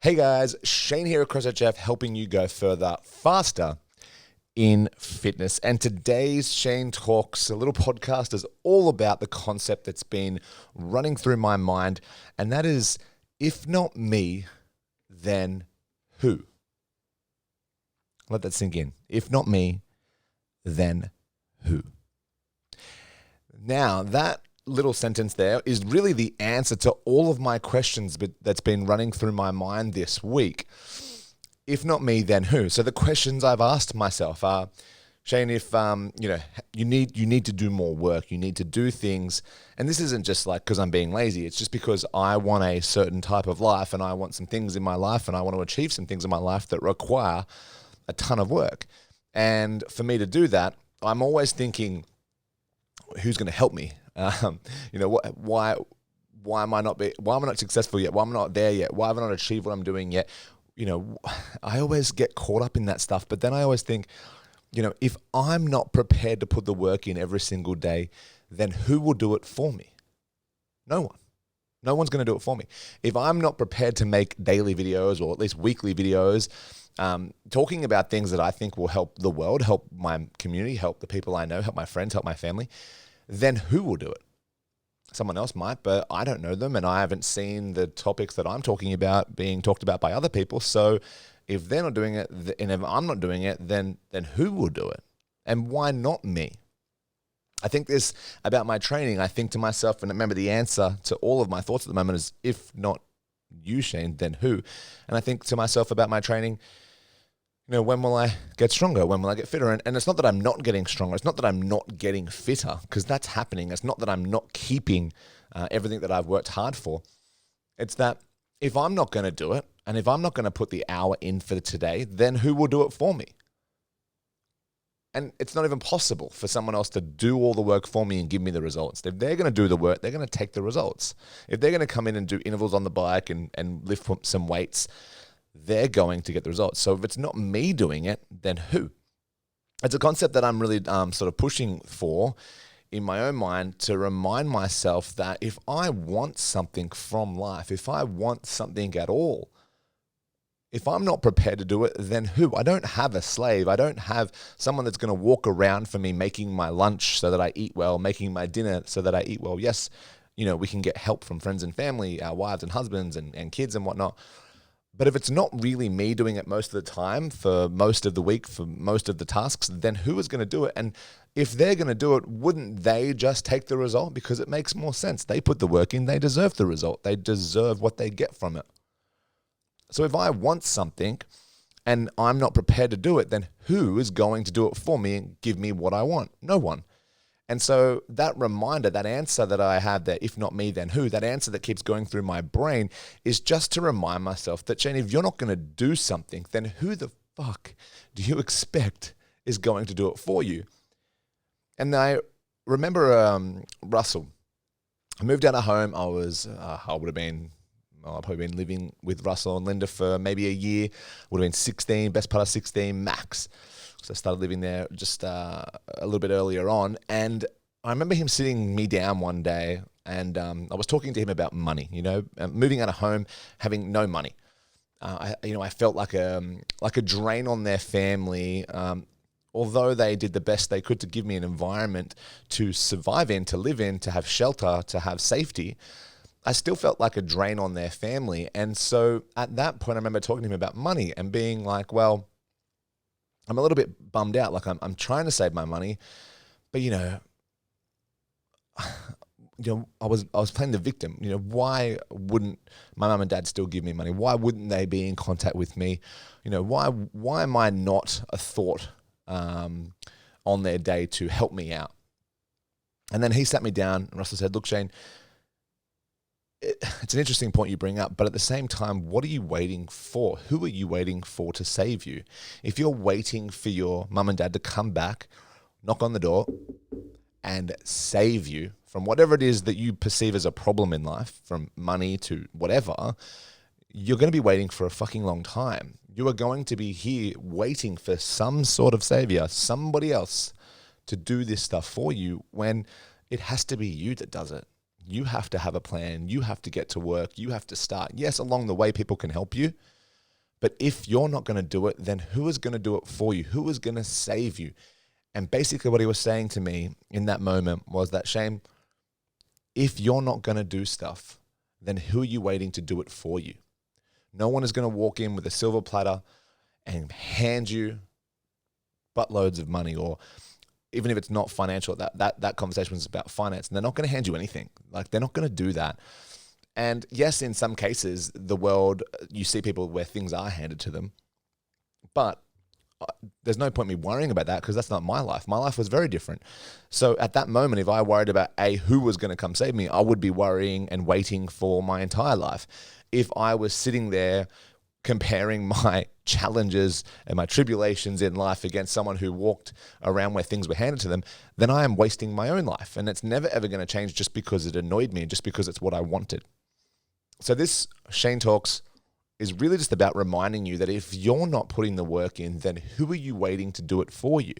Hey guys, Shane here at CrossFit Jeff, helping you go further, faster in fitness. And today's Shane Talks, a little podcast, is all about the concept that's been running through my mind, and that is, if not me, then who? Let that sink in. If not me, then who? Now, that little sentence there is really the answer to all of my questions that's been running through my mind this week. If not me, then who? So the questions I've asked myself are, Shane, if you need to do more work, you need to do things, and this isn't just like because I'm being lazy. It's just because I want a certain type of life, and I want some things in my life, and I want to achieve some things in my life that require a ton of work. And for me to do that, I'm always thinking, who's going to help me? Why am I not successful yet? Why am I not there yet? Why have I not achieved what I'm doing yet? I always get caught up in that stuff, but then I always think, if I'm not prepared to put the work in every single day, then who will do it for me? No one. No one's going to do it for me. If I'm not prepared to make daily videos or at least weekly videos, talking about things that I think will help the world, help my community, help the people I know, help my friends, help my family, then who will do it? Someone else might, but I don't know them, and I haven't seen the topics that I'm talking about being talked about by other people. So if they're not doing it, and if I'm not doing it, then who will do it? And why not me? I think this about my training. I think to myself, and remember the answer to all of my thoughts at the moment is, if not you, Shane, then who? And I think to myself about my training, when will I get stronger? When will I get fitter? And it's not that I'm not getting stronger. It's not that I'm not getting fitter, because that's happening. It's not that I'm not keeping everything that I've worked hard for. It's that if I'm not going to do it, and if I'm not going to put the hour in for today, then who will do it for me? And it's not even possible for someone else to do all the work for me and give me the results. If they're going to do the work, they're going to take the results. If they're going to come in and do intervals on the bike and lift some weights, they're going to get the results. So if it's not me doing it, then who? It's a concept that I'm really sort of pushing for in my own mind, to remind myself that if I want something from life, if I want something at all, if I'm not prepared to do it, then who? I don't have a slave. I don't have someone that's going to walk around for me making my lunch so that I eat well, making my dinner so that I eat well. Yes, we can get help from friends and family, our wives and husbands and kids and whatnot. But if it's not really me doing it most of the time, for most of the week, for most of the tasks, then who is going to do it? And if they're going to do it, wouldn't they just take the result? Because it makes more sense. They put the work in, they deserve the result. They deserve what they get from it. So if I want something and I'm not prepared to do it, then who is going to do it for me and give me what I want? No one. And so that reminder, that answer that I have there, if not me, then who, that answer that keeps going through my brain is just to remind myself that, Shane, if you're not going to do something, then who the fuck do you expect is going to do it for you? And I remember Russell. I moved out of home. I would have been, I've probably been living with Russell and Linda for maybe a year. Would have been 16, best part of 16 max. So I started living there just a little bit earlier on. And I remember him sitting me down one day, and I was talking to him about money, moving out of home, having no money. I felt like a drain on their family. Although they did the best they could to give me an environment to survive in, to live in, to have shelter, to have safety, I still felt like a drain on their family. And so at that point, I remember talking to him about money and being like, well, I'm a little bit bummed out. Like I'm trying to save my money, but I was playing the victim. Why wouldn't my mum and dad still give me money? Why wouldn't they be in contact with me? Why am I not a thought on their day to help me out? And then he sat me down, and Russell said, look, Shane, it's an interesting point you bring up, but at the same time, what are you waiting for? Who are you waiting for to save you? If you're waiting for your mum and dad to come back, knock on the door, and save you from whatever it is that you perceive as a problem in life, from money to whatever, you're going to be waiting for a fucking long time. You are going to be here waiting for some sort of savior, somebody else to do this stuff for you, when it has to be you that does it. You have to have a plan. You have to get to work. You have to start. Yes, along the way, people can help you, But if you're not going to do it, then who is going to do it for you? Who is going to save you? And basically what he was saying to me in that moment was that, Shane, if you're not going to do stuff, then who are you waiting to do it for you? No one is going to walk in with a silver platter and hand you buttloads of money, or even if it's not financial, that conversation was about finance, and they're not going to hand you anything. Like, they're not going to do that. And yes, in some cases, the world, you see people where things are handed to them, but there's no point me worrying about that because that's not my life. My life was very different. So at that moment, if I worried about who was going to come save me, I would be worrying and waiting for my entire life. If I was sitting there comparing my challenges and my tribulations in life against someone who walked around where things were handed to them, then I am wasting my own life. And it's never, ever going to change just because it annoyed me, just because it's what I wanted. So this Shane Talks is really just about reminding you that if you're not putting the work in, then who are you waiting to do it for you?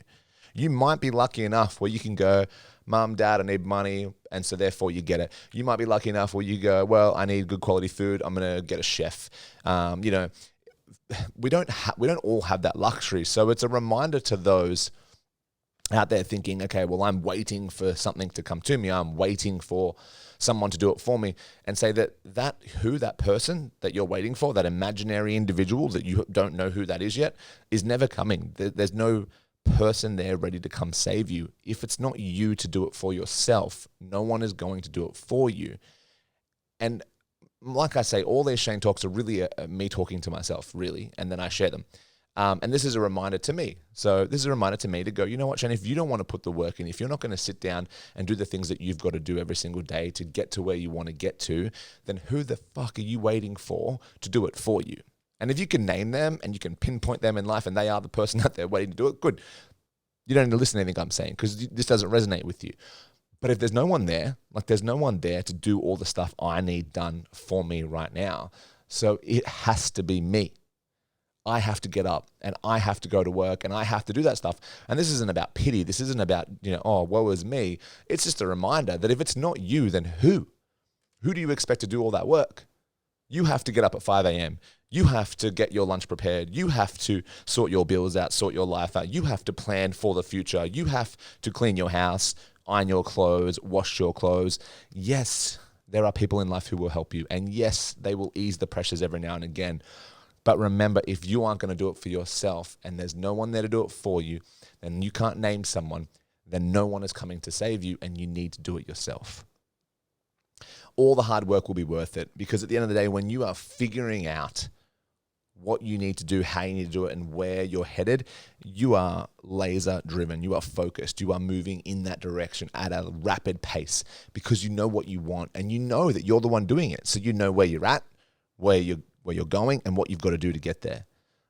You might be lucky enough where you can go, Mom, Dad, I need money, and so therefore you get it. You might be lucky enough where you go, well, I need good quality food, I'm going to get a chef. We don't all have that luxury. So it's a reminder to those out there thinking, okay, well, I'm waiting for something to come to me. I'm waiting for someone to do it for me, and say that person that you're waiting for, that imaginary individual that you don't know who that is yet, is never coming. There's no person there ready to come save you. If it's not you to do it for yourself, no one is going to do it for you. And like I say, all these Shane Talks are really me talking to myself, really, and then I share them. And this is a reminder to me. So this is a reminder to me to go, you know what, Shane, if you don't want to put the work in, if you're not going to sit down and do the things that you've got to do every single day to get to where you want to get to, then who the fuck are you waiting for to do it for you? And if you can name them and you can pinpoint them in life and they are the person that they're waiting to do it, good. You don't need to listen to anything I'm saying because this doesn't resonate with you. But if there's no one there, like there's no one there to do all the stuff I need done for me right now, so it has to be me. I have to get up and I have to go to work and I have to do that stuff. And this isn't about pity. This isn't about, oh, woe is me. It's just a reminder that if it's not you, then who? Who do you expect to do all that work? You have to get up at 5 a.m. You have to get your lunch prepared. You have to sort your bills out, sort your life out. You have to plan for the future. You have to clean your house, iron your clothes, wash your clothes. Yes, there are people in life who will help you. And yes, they will ease the pressures every now and again. But remember, if you aren't going to do it for yourself and there's no one there to do it for you, then you can't name someone, then no one is coming to save you and you need to do it yourself. All the hard work will be worth it, because at the end of the day, when you are figuring out what you need to do, how you need to do it, and where you're headed, you are laser driven, you are focused, you are moving in that direction at a rapid pace because you know what you want and you know that you're the one doing it. So you know where you're at, where you're going, and what you've got to do to get there.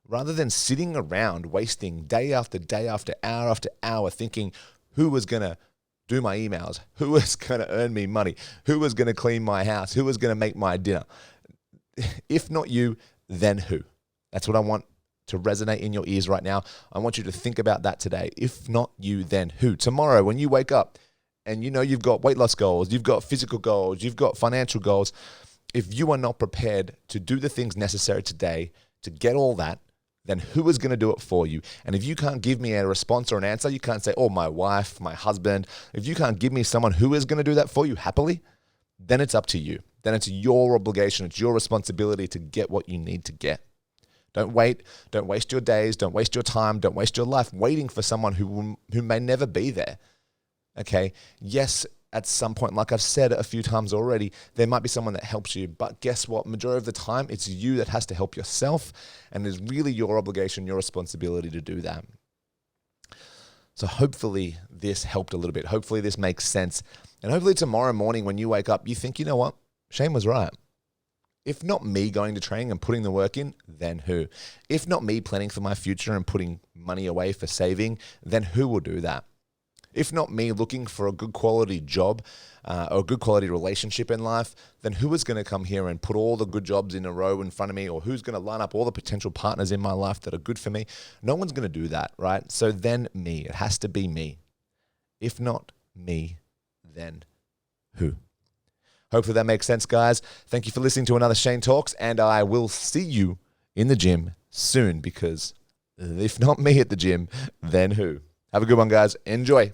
Rather than sitting around wasting day after day after hour thinking who was going to do my emails, who was going to earn me money, who was going to clean my house, who was going to make my dinner. If not you, then who? That's what I want to resonate in your ears right now. I want you to think about that today. If not you, then who? Tomorrow, when you wake up and you know you've got weight loss goals, you've got physical goals, you've got financial goals, if you are not prepared to do the things necessary today to get all that, then who is going to do it for you? And if you can't give me a response or an answer, you can't say, oh, my wife, my husband. If you can't give me someone who is going to do that for you happily, then it's up to you. Then it's your obligation. It's your responsibility to get what you need to get. Don't wait. Don't waste your days. Don't waste your time. Don't waste your life waiting for someone who may never be there. Okay? Yes, at some point, like I've said a few times already, there might be someone that helps you, but guess what? Majority of the time, it's you that has to help yourself, and it's really your obligation, your responsibility to do that. So hopefully this helped a little bit. Hopefully this makes sense. And hopefully tomorrow morning when you wake up, you think, you know what? Shane was right. If not me going to training and putting the work in, then who? If not me planning for my future and putting money away for saving, then who will do that? If not me looking for a good quality job or a good quality relationship in life, then who is going to come here and put all the good jobs in a row in front of me, or who's going to line up all the potential partners in my life that are good for me? No one's going to do that, right? So then me. It has to be me. If not me, then who? Hopefully that makes sense, guys. Thank you for listening to another Shane Talks, and I will see you in the gym soon, because if not me at the gym, then who? Have a good one, guys. Enjoy.